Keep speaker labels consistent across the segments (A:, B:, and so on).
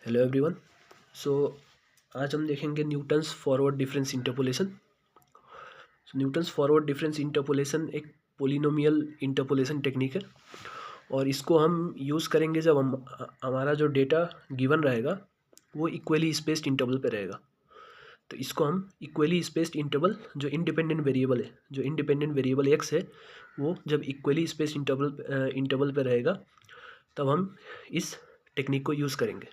A: Hello everyone. सो आज हम देखेंगे Newton's forward difference interpolation. Newton's forward difference interpolation एक पोलिनोमियल इंटरपोलेशन टेक्निक है और इसको हम यूज़ करेंगे जब हमारा जो डेटा गिवन रहेगा वो इक्वली स्पेस्ड इंटरवल पे रहेगा। तो इसको हम इक्वली स्पेस्ड इंटरवल जो इंडिपेंडेंट वेरिएबल एक्स है वो जब इक्वली स्पेस्ड इंटरवल पे रहेगा तब हम इस टेक्निक को यूज़ करेंगे।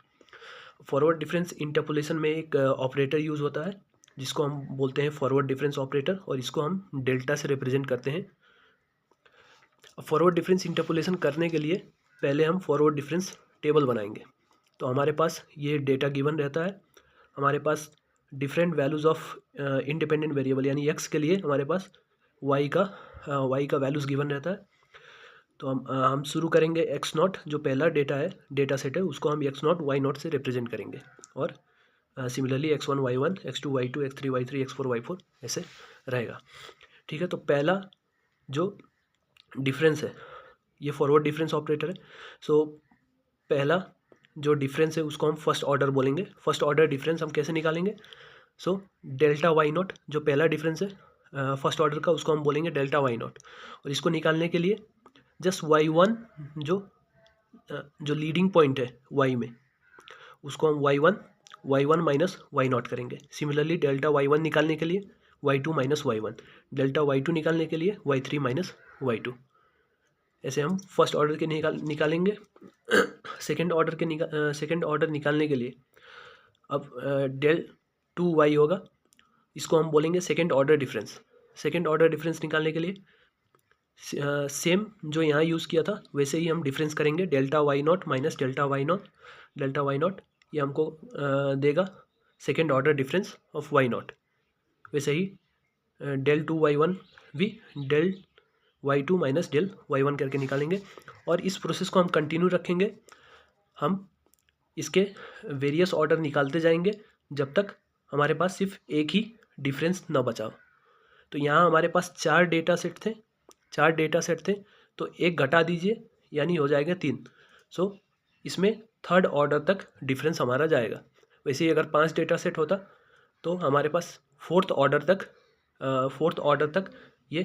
A: फॉरवर्ड डिफरेंस इंटरपोलेशन में एक ऑपरेटर यूज़ होता है जिसको हम बोलते हैं फॉरवर्ड डिफरेंस ऑपरेटर और इसको हम डेल्टा से रिप्रेजेंट करते हैं। फॉरवर्ड डिफरेंस इंटरपोलेशन करने के लिए पहले हम फॉरवर्ड डिफरेंस टेबल बनाएंगे। तो हमारे पास ये डेटा गिवन रहता है, हमारे पास different values of independent variable यानी एक्स के लिए हमारे पास वाई का वैल्यूज़ गिवन रहता है। तो हम शुरू करेंगे एक्स नॉट, जो पहला डेटा सेट है उसको हम एक्स नॉट वाई नॉट से रिप्रेजेंट करेंगे और similarly x1 y1 x2 y2 x3 y3 x4 y4 ऐसे रहेगा। ठीक है, तो पहला जो डिफरेंस है ये फॉरवर्ड डिफरेंस ऑपरेटर है। सो पहला जो डिफरेंस है उसको हम फर्स्ट ऑर्डर बोलेंगे। फर्स्ट ऑर्डर डिफरेंस हम कैसे निकालेंगे? सो डेल्टा वाई नॉट जो पहला डिफरेंस है फर्स्ट ऑर्डर का उसको हम बोलेंगे डेल्टा वाई नॉट और इसको निकालने के लिए जस्ट y1 जो लीडिंग पॉइंट है y में उसको हम y1 माइनस वाई नॉट करेंगे। सिमिलरली डेल्टा y1 निकालने के लिए y2 minus Y one, delta y2 निकालने के लिए y3 माइनस वाई टू। ऐसे हम फर्स्ट ऑर्डर के निकालेंगे। सेकेंड ऑर्डर निकालने के लिए अब डेल 2y होगा, इसको हम बोलेंगे second order difference. Second order difference निकालने के लिए सेम जो यहाँ यूज़ किया था वैसे ही हम डिफरेंस करेंगे, delta Y naught minus delta Y naught ये हमको देगा second order difference of Y naught. वैसे ही डेल 2y1 भी del y2 minus del y1 करके निकालेंगे और इस प्रोसेस को हम कंटिन्यू रखेंगे। हम इसके वेरियस ऑर्डर निकालते जाएंगे जब तक हमारे पास सिर्फ एक ही डिफरेंस ना बचा। तो यहाँ हमारे पास चार डेटा सेट थे तो एक घटा दीजिए यानी हो जाएगा 3। सो इसमें थर्ड ऑर्डर तक डिफरेंस हमारा जाएगा। वैसे ही अगर 5 डेटा सेट होता तो हमारे पास फोर्थ ऑर्डर तक ये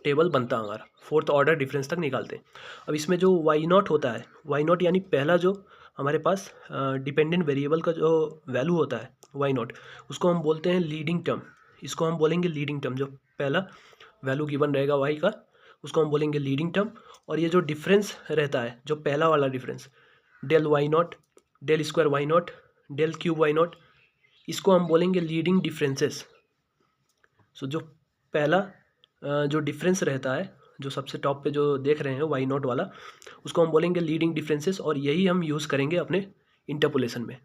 A: टेबल बनता हमारा, फोर्थ ऑर्डर डिफरेंस तक निकालते। अब इसमें जो वाई नॉट होता है, वाई नॉट यानी पहला जो हमारे पास डिपेंडेंट वेरिएबल का जो वैल्यू होता है वाई नॉट उसको हम बोलते हैं लीडिंग टर्म। इसको हम बोलेंगे लीडिंग टर्म, जो पहला वैल्यू गिवन रहेगा वाई का उसको हम बोलेंगे लीडिंग टर्म। और ये जो डिफरेंस रहता है जो पहला वाला difference del Y naught, del square Y naught, del cube Y naught, इसको हम बोलेंगे लीडिंग डिफरेंसेस। सो जो पहला जो डिफरेंस रहता है जो सबसे टॉप पे जो देख रहे हैं वाई नॉट वाला उसको हम बोलेंगे लीडिंग डिफरेंसेस और यही हम यूज़ करेंगे अपने इंटरपोलेशन में।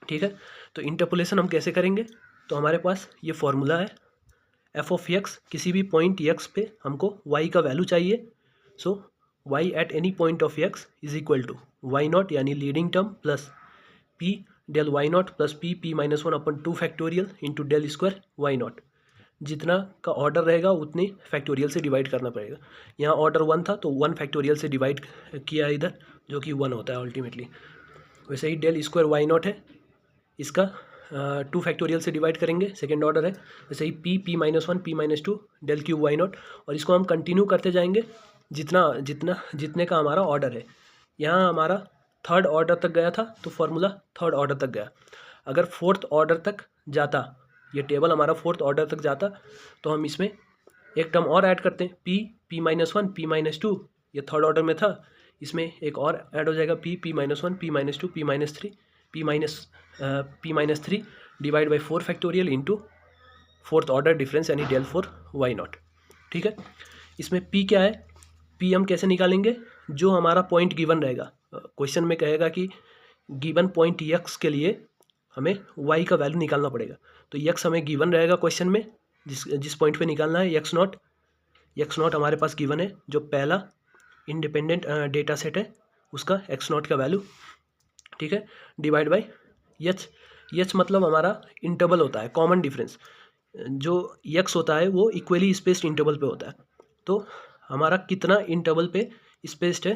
A: ठीक है, तो इंटरपोलेशन हम कैसे करेंगे? तो हमारे पास ये फॉर्मूला है एफ ऑफ एक्स, किसी भी पॉइंट एक्स पे हमको वाई का वैल्यू चाहिए। So Y at any point of X is equal to Y naught यानी leading term plus P del Y naught plus P minus 1 upon 2 factorial into del square Y naught. जितना का order रहेगा उतनी factorial से divide करना पड़ेगा। यहाँ order 1 था तो 1 फैक्टोरियल से डिवाइड किया इधर जो कि 1 होता है अल्टीमेटली। वैसे ही डेल स्क्वायर वाई नॉट है, इसका 2 फैक्टोरियल से डिवाइड करेंगे, सेकेंड ऑर्डर है। वैसे ही P minus 1 P minus 2 del cube Y naught और इसको हम कंटिन्यू करते जाएंगे जितने का हमारा ऑर्डर है। यहाँ हमारा थर्ड ऑर्डर तक गया था तो फॉर्मूला थर्ड ऑर्डर तक गया। अगर फोर्थ ऑर्डर तक जाता, ये टेबल हमारा फोर्थ ऑर्डर तक जाता तो हम इसमें एक टर्म और ऐड करते हैं पी माइनस 1 पी माइनस 2, ये थर्ड ऑर्डर में था, इसमें एक और ऐड हो जाएगा P minus 1 P minus 2 P minus 3 P minus 3 divide by 4 factorial into fourth order difference यानी डेल 4 वाई नॉट। ठीक है, इसमें पी क्या है? पी हम कैसे निकालेंगे? जो हमारा पॉइंट गिवन रहेगा, क्वेश्चन में कहेगा कि गिवन पॉइंट एक्स के लिए हमें वाई का वैल्यू निकालना पड़ेगा। तो एक्स हमें गिवन रहेगा क्वेश्चन में, जिस पॉइंट पे निकालना है एक्स नॉट हमारे पास गिवन है, जो पहला इंडिपेंडेंट डेटा सेट है उसका एक्स नॉट का वैल्यू। ठीक है, डिवाइड बाई एच मतलब हमारा इंटरवल होता है, कॉमन डिफरेंस। जो एक्स होता है वो इक्वली स्पेस्ड इंटरवल पे होता है, तो हमारा कितना इंटरवल पे स्पेस्ड है,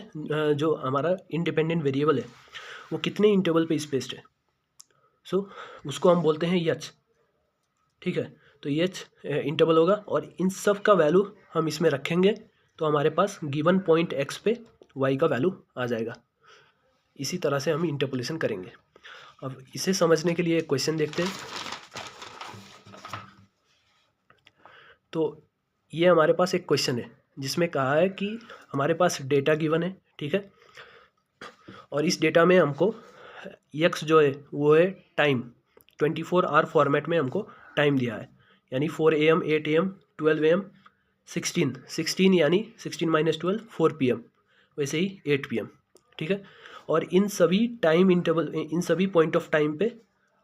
A: जो हमारा इंडिपेंडेंट वेरिएबल है वो कितने इंटरवल पे स्पेस्ड है, सो उसको हम बोलते हैं एच। ठीक है, तो एच इंटरवल होगा और इन सब का वैल्यू हम इसमें रखेंगे तो हमारे पास गिवन पॉइंट एक्स पे वाई का वैल्यू आ जाएगा। इसी तरह से हम इंटरपोलेशन करेंगे। अब इसे समझने के लिए एक क्वेश्चन देखते हैं। तो ये हमारे पास एक क्वेश्चन है जिसमें कहा है कि हमारे पास डेटा गिवन है, ठीक है, और इस डेटा में हमको एक्स जो है वो है टाइम, 24 आवर फॉर्मेट में हमको टाइम दिया है, यानी 4 AM 8 AM 12 AM 16 यानी 16 - 12 4 PM, वैसे ही 8 PM। ठीक है, और इन सभी टाइम इंटरवल, इन सभी पॉइंट ऑफ टाइम पे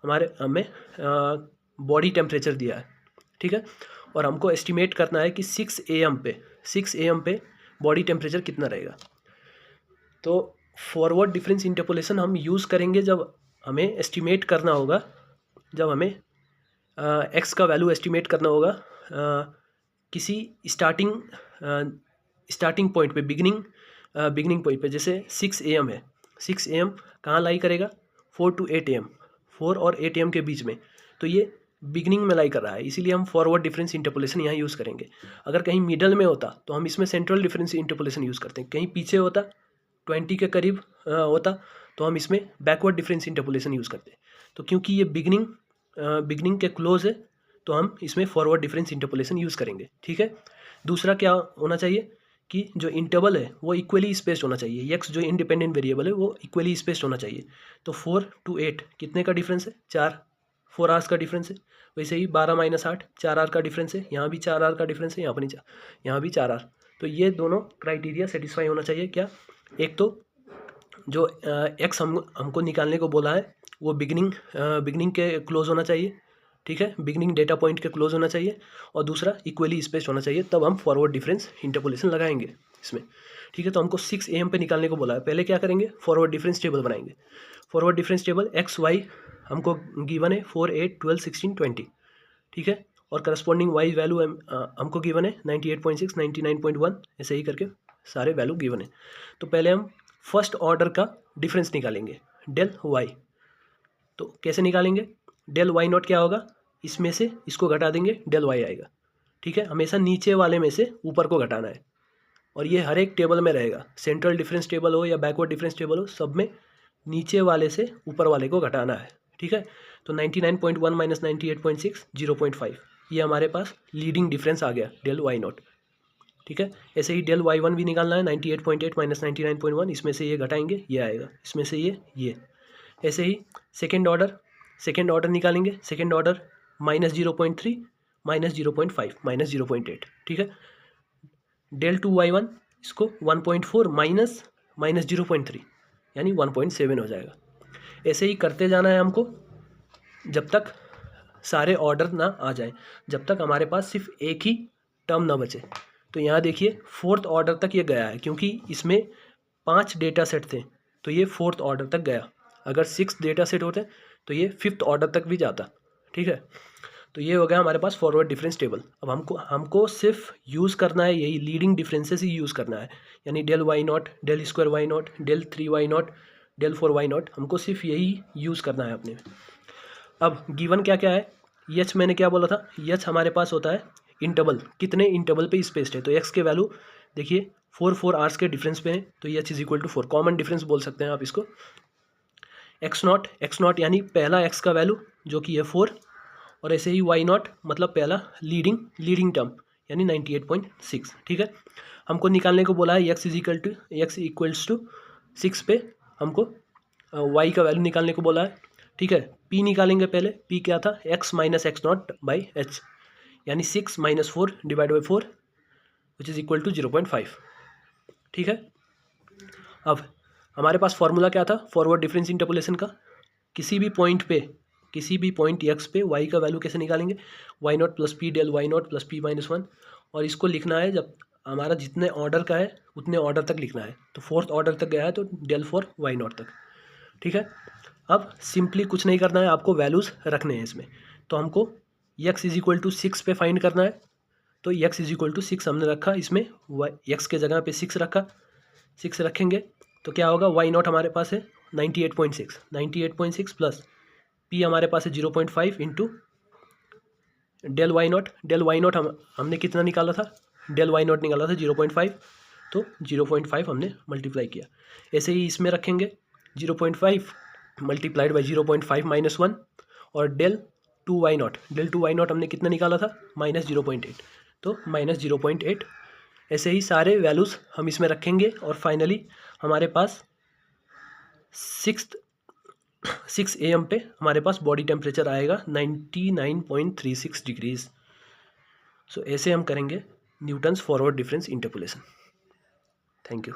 A: हमें बॉडी टेम्परेचर दिया है। ठीक है, और हमको एस्टिमेट करना है कि 6 AM पे बॉडी टेम्परेचर कितना रहेगा। तो फॉरवर्ड डिफरेंस इंटरपोलेशन हम यूज़ करेंगे जब हमें एस्टिमेट करना होगा, जब हमें एक्स का वैल्यू एस्टिमेट करना होगा किसी स्टार्टिंग पॉइंट पे, बिगनिंग पॉइंट पे। जैसे 6 AM है, 6 AM कहाँ लाई करेगा, 4 to 8 AM, 4 और 8 AM के बीच में, तो ये बिगनिंग में लाई कर रहा है, इसीलिए हम फॉरवर्ड डिफरेंस इंटरपोलेशन यहाँ यूज़ करेंगे। अगर कहीं मिडल में होता तो हम इसमें सेंट्रल डिफरेंस इंटरपोलेशन यूज़ करते हैं। कहीं पीछे होता, 20 के करीब होता, तो हम इसमें बैकवर्ड डिफरेंस इंटरपोलेशन यूज़ करते हैं। तो क्योंकि ये बिगनिंग के क्लोज है तो हम इसमें फॉरवर्ड डिफरेंस इंटरपोलेशन यूज़ करेंगे। ठीक है, दूसरा क्या होना चाहिए कि जो इंटरवल है वो इक्वली स्पेस्ड होना चाहिए। एक्स जो इंडिपेंडेंट वेरिएबल है वो इक्वली स्पेस्ड होना चाहिए। तो 4 to 8 कितने का डिफरेंस है, 4 आवर्स का डिफरेंस है। वैसे ही 12 - 8 4 आवर का डिफरेंस है, यहाँ भी 4 आवर का डिफरेंस है, यहाँ भी 4 आवर। तो ये दोनों क्राइटेरिया सेटिस्फाई होना चाहिए। क्या, एक तो जो एक्स हमको निकालने को बोला है वो बिगनिंग के क्लोज होना चाहिए। ठीक है, बिगनिंग डेटा पॉइंट के क्लोज होना चाहिए, और दूसरा इक्वली स्पेस्ड होना चाहिए, तब हम फॉरवर्ड डिफरेंस इंटरपोलेशन लगाएंगे इसमें। ठीक है, तो हमको 6 AM पे निकालने को बोला है। पहले क्या करेंगे, फॉरवर्ड डिफरेंस टेबल बनाएंगे। Forward difference table X Y हमको गिवन है 4 8 12 16 20। ठीक है, और करस्पॉन्डिंग वाई वैल्यू हमको गिवन है 98.6 99.1, ऐसे ही करके सारे वैल्यू गिवन है। तो पहले हम फर्स्ट ऑर्डर का डिफरेंस निकालेंगे, डेल वाई। तो कैसे निकालेंगे, डेल वाई नॉट क्या होगा, इसमें से इसको घटा देंगे, डेल वाई आएगा। ठीक है, हमेशा नीचे वाले में से ऊपर को घटाना है, और ये हर एक टेबल में रहेगा, सेंट्रल डिफरेंस टेबल हो या बैकवर्ड डिफरेंस टेबल हो, सब में नीचे वाले से ऊपर वाले को घटाना है। ठीक है, तो 99.1 - 98.6 0.5, ये हमारे पास लीडिंग डिफरेंस आ गया डेल वाई नॉट। ठीक है, ऐसे ही डेल वाई वन भी निकालना है, 98.8 - 99.1, इसमें से ये घटाएंगे, ये आएगा, इसमें से ये। ऐसे ही सेकेंड ऑर्डर निकालेंगे, सेकेंड ऑर्डर -0.3 -0.5 -0.8। ठीक है, डेल टू वाई वन, इसको 1.4 -0.3 यानी 1.7 हो जाएगा। ऐसे ही करते जाना है हमको जब तक सारे ऑर्डर ना आ जाए, जब तक हमारे पास सिर्फ एक ही टर्म ना बचे। तो यहाँ देखिए 4th ऑर्डर तक ये गया है, क्योंकि इसमें 5 डेटा सेट थे, तो ये 4th ऑर्डर तक गया। अगर 6 डेटा सेट होते तो ये 5th ऑर्डर तक भी जाता। ठीक है, तो ये हो गया हमारे पास फॉरवर्ड डिफरेंस टेबल। अब हमको सिर्फ यूज़ करना है, यही लीडिंग डिफरेंसेस ही यूज़ करना है, यानी del Y naught, del square Y naught, del 3 Y naught, del 4 Y naught, हमको सिर्फ यही यूज़ करना है अपने में। अब गिवन क्या क्या है, एच मैंने क्या बोला था, एच हमारे पास होता है इंटरवल, कितने इंटरवल पे स्पेस्ड है। तो एक्स के वैल्यू देखिए 4 आवर्स के डिफरेंस पे है, तो H is equal to 4, common difference बोल सकते हैं आप इसको। एक्स नॉट यानी पहला एक्स का वैल्यू जो कि है 4, और ऐसे ही वाई नॉट मतलब पहला लीडिंग टर्म यानी 98.6। ठीक है, हमको निकालने को बोला है एक्स इक्वल्स टू 6 पे हमको वाई का वैल्यू निकालने को बोला है। ठीक है, पी निकालेंगे पहले, पी क्या था, X minus X naught by H, यानी 6 - 4 divide by 4 which is equal to 0.5। ठीक है, अब हमारे पास फॉर्मूला क्या था फॉरवर्ड डिफरेंस इंटरपोलेशन का, किसी भी पॉइंट एक्स पे वाई का वैल्यू कैसे निकालेंगे, Y naught plus P del Y naught plus P -1, और इसको लिखना है जब हमारा जितने ऑर्डर का है उतने ऑर्डर तक लिखना है। तो 4th ऑर्डर तक गया है तो डेल 4 वाई नॉट तक। ठीक है, अब सिंपली कुछ नहीं करना है, आपको वैल्यूज़ रखने हैं इसमें। तो हमको एक्स इज इक्वल टू 6 पे फाइंड करना है, तो एक्स इज इक्वल टू 6 हमने रखा, इसमें एक्स के जगह पे 6 रखा। 6 रखेंगे तो क्या होगा, वाई नॉट हमारे पास है 98.6 प्लस पी हमारे पास है 0.5 इंटू डेल वाई नॉट हमने कितना निकाला था, डेल वाई नॉट निकाला था 0.5, तो 0.5 हमने मल्टीप्लाई किया। ऐसे ही इसमें रखेंगे 0.5 मल्टीप्लाइड बाई 0.5 माइनस 1 और डेल टू वाई नॉट हमने कितना निकाला था, -0.8, तो -0.8। ऐसे ही सारे वैल्यूज़ हम इसमें रखेंगे और फाइनली हमारे पास 6 AM पे हमारे पास बॉडी टेम्परेचर आएगा 99.36 डिग्रीज। सो ऐसे हम करेंगे Newton's forward difference interpolation. Thank you.